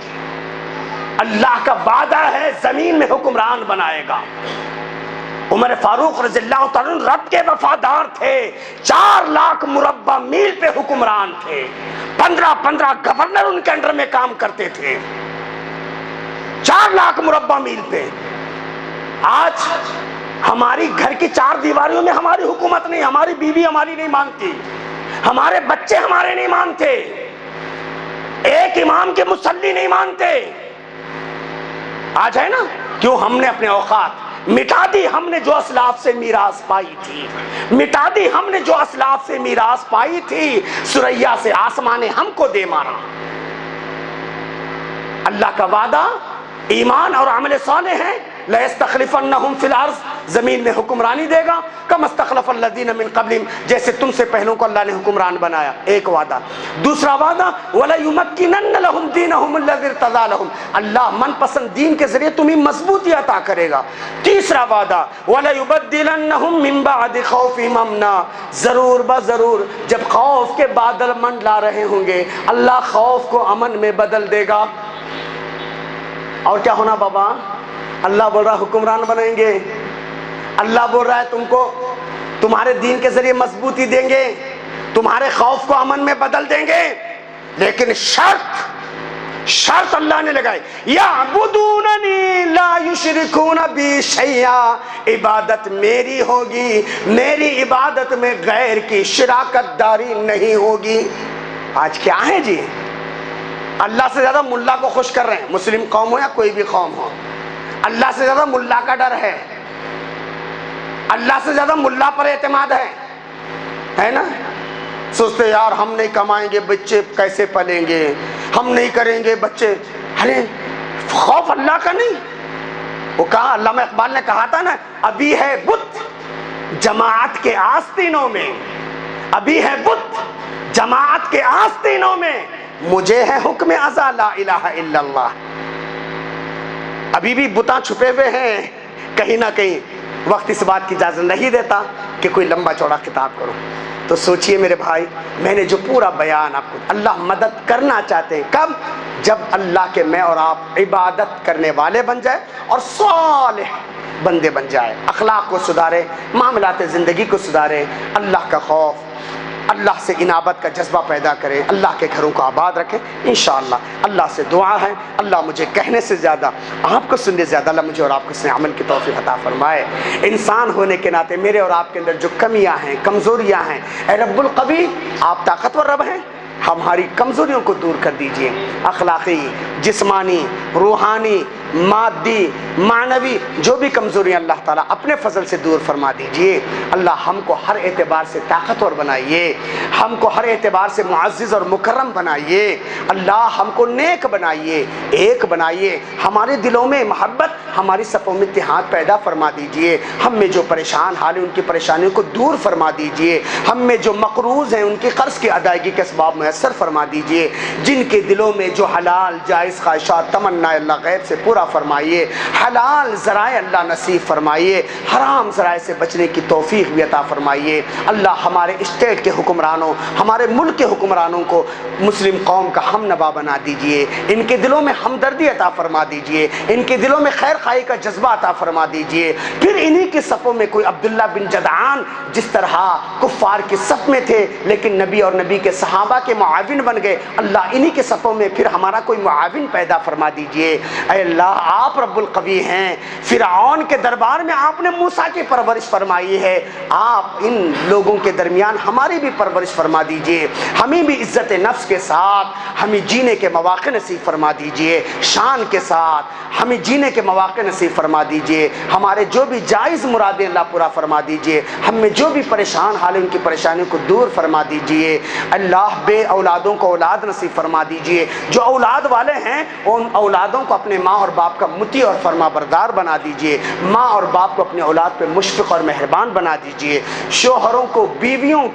اللہ کا وعدہ ہے زمین میں حکمران بنائے گا۔ عمر فاروق رضی اللہ تعالیٰ رب کے وفادار تھے، 4 لاکھ مربع میل پہ حکمران تھے، 15 گورنر ان کے انڈر میں کام کرتے تھے، 4 لاکھ مربع میل پہ۔ آج ہماری گھر کی 4 دیواریوں میں ہماری حکومت نہیں، ہماری بیوی ہماری نہیں مانتی، ہمارے بچے ہمارے نہیں مانتے، ایک امام کے مصلی نہیں مانتے۔ آج ہے نا، کیوں؟ ہم نے اپنے اوقات، مٹا دی ہم نے جو اسلاف سے میراث پائی تھی، مٹا دی ہم نے جو اسلاف سے میراث پائی تھی، سریا سے آسمان نے ہم کو دے مارا۔ اللہ کا وعدہ ایمان اور عمل صالح ہے، لَيَسْتَخْلِفَنَّهُمْ فِي الْأَرْضِ، زمین میں حکمرانی دے گا، كَمَا اسْتَخْلَفَ الَّذِينَ مِن قَبْلِهِمْ، جیسے تم سے پہلوں کو اللہ نے حکمران بنایا، ایک وعدہ۔ دوسرا وعدہ وَلَيُمَكِّنَنَّ لَهُمْ دِينَهُمُ الَّذِي ارْتَضَىٰ لَهُمْ، اللہ من پسند دین کے ذریعے تمہیں مضبوطی عطا کرے گا۔ تیسرا وعدہ وَلَيُبَدِّلَنَّهُمْ مِن بَعْدِ خَوْفِهِمْ أَمْنًا، ضرور بضرور جب خوف کے بادل منڈلا رہے ہوں گے اللہ خوف کو امن میں بدل دے گا۔ اور کیا ہونا بابا؟ اللہ بول رہا حکمران بنائیں گے، اللہ بول رہا ہے تم کو تمہارے دین کے ذریعے مضبوطی دیں گے، تمہارے خوف کو امن میں بدل دیں گے، لیکن شرط اللہ نے لگائی، یعبدوننی لا یشرکون بی شیئا، عبادت میری ہوگی، میری عبادت میں غیر کی شراکت داری نہیں ہوگی۔ آج کیا ہے جی؟ اللہ سے زیادہ ملا کو خوش کر رہے ہیں، مسلم قوم ہو یا کوئی بھی قوم ہو، اللہ سے زیادہ ملا کا ڈر ہے، اللہ سے زیادہ ملا پر اعتماد ہے نا؟ سوچتے یار ہم نہیں کمائیں گے بچے کیسے پلیں گے، ہم نہیں کریں گے بچے، ارے خوف اللہ کا نہیں؟ وہ کہا علامہ اقبال نے کہا تھا نا، ابھی ہے بت جماعت کے آستینوں میں، ابھی ہے بت جماعت کے آستینوں میں، مجھے ہے حکم ازا لا الہ الا اللہ۔ ابھی بھی بتاں چھپے ہوئے ہیں کہیں نہ کہیں، وقت اس بات کی اجازت نہیں دیتا کہ کوئی لمبا چوڑا کتاب کرو۔ تو سوچئے میرے بھائی، میں نے جو پورا بیان آپ کو، اللہ مدد کرنا چاہتے ہیں کب؟ جب اللہ کے میں اور آپ عبادت کرنے والے بن جائے اور صالح بندے بن جائے، اخلاق کو سدھارے، معاملات زندگی کو سدھارے، اللہ کا خوف، اللہ سے انابت کا جذبہ پیدا کرے، اللہ کے گھروں کو آباد رکھے انشاءاللہ۔ اللہ سے دعا ہے اللہ مجھے کہنے سے زیادہ، آپ کو سننے سے زیادہ، اللہ مجھے اور آپ کو اس میں عمل کی توفیق عطا فرمائے۔ انسان ہونے کے ناطے میرے اور آپ کے اندر جو کمیاں ہیں، کمزوریاں ہیں، اے رب القوی آپ طاقتور رب ہیں، ہماری کمزوریوں کو دور کر دیجئے، اخلاقی، جسمانی، روحانی، مادی، معنوی جو بھی کمزوریاں اللہ تعالیٰ اپنے فضل سے دور فرما دیجئے۔ اللہ ہم کو ہر اعتبار سے طاقتور بنائیے، ہم کو ہر اعتبار سے معزز اور مکرم بنائیے، اللہ ہم کو نیک بنائیے، ایک بنائیے، ہمارے دلوں میں محبت، ہماری صفوں میں اتحاد پیدا فرما دیجئے، ہم میں جو پریشان حال ہیں ان کی پریشانیوں کو دور فرما دیجئے، ہم میں جو مقروض ہیں ان کی قرض کی ادائیگی کے اسباب میسر فرما دیجئے، جن کے دلوں میں جو حلال جائز خواہشات تمنا اللہ غیب سے پورا فرمائیے، حلال ذرائع اللہ نصیب فرمائیے، حرام ذرائع سے بچنے کی توفیق بھی عطا فرمائیے۔ اللہ ہمارے اسٹیٹ کے حکمرانوں، ہمارے ملک کے حکمرانوں کو مسلم قوم کا ہم نوا بنا دیجئے، ان کے دلوں میں ہمدردی عطا فرما دیجئے، ان کے دلوں میں خیر خواہی کا جذبہ عطا فرما دیجئے، پھر انہی کے صفوں میں کوئی عبداللہ بن جدعان جس طرح کفار کی صف میں تھے لیکن نبی اور نبی کے صحابہ کے معاون بن گئے، اللہ انہی کے صفوں میں پھر ہمارا کوئی معاون پیدا فرما دیجئے۔ اے اللہ آپ رب القوی ہیں، فرعون کے دربار میں آپ نے موسیٰ کی پرورش فرمائی ہے، آپ ان لوگوں کے درمیان ہماری بھی پرورش فرما دیجئے، ہمیں بھی عزت نفس کے ساتھ ہمیں جینے کے مواقع نصیب فرما دیجئے، شان کے ساتھ ہمیں جینے کے مواقع نصیب فرما دیجئے، ہمارے جو بھی جائز مرادیں اللہ پورا فرما دیجئے، ہم میں جو بھی پریشان حال ان کی پریشانیوں کو دور فرما دیجئے، اللہ بے اولادوں کو اولاد نصیب فرما دیجئے، جو اولاد والے ہیں ان اولادوں کو اپنے ماں اور باپ کا مطیع اور فرما بردار بنا دیجئے، ماں اور باپ کو اپنے اولاد پہ مشفق اور مہربان بنا دیجئے، شوہروں کو بیویوں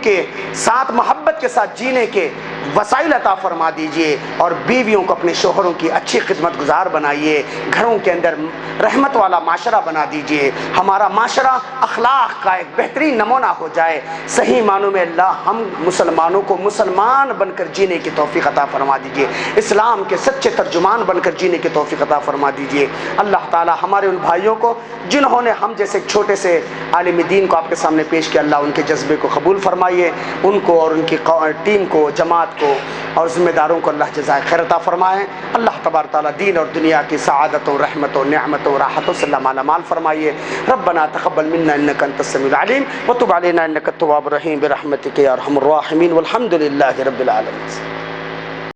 کے ساتھ محبت کے ساتھ جینے کے وسائل عطا فرما دیجئے، اور بیویوں کو اپنے شوہروں کی اچھی خدمت گزار بنائیے، گھروں کے اندر رحمت والا معاشرہ بنا دیجئے، ہمارا معاشرہ اخلاق کا ایک بہترین نمونہ ہو جائے، صحیح معنوں میں اللہ ہم مسلمانوں کو مسلمان بن کر جینے کی توفیق عطا فرما دیجئے، اسلام کے سچے ترجمان بن کر جینے کی توفیق عطا فرما دیجئے۔ اللہ تعالی ہمارے ان بھائیوں کو جنہوں نے ہم جیسے چھوٹے سے عالم دین کو آپ کے سامنے پیش کیا، اللہ ان کے جذبے کو قبول فرمائیے، ان کو اور ان کی ٹیم کو، جماعت کو اور ذمہ داروں کو اللہ جزائے خیر عطا فرمائے۔ اللہ تبارک تعالیٰ دین اور دنیا کی سعادت و رحمت و نعمت و راحتوں سے اللہ مالا مال فرمائیے۔ ربنا تقبل منا انک انت السمیع العلیم وتب علینا انک التواب الرحیم برحمتک یا ارحم الراحمین والحمد للہ رب العالمین۔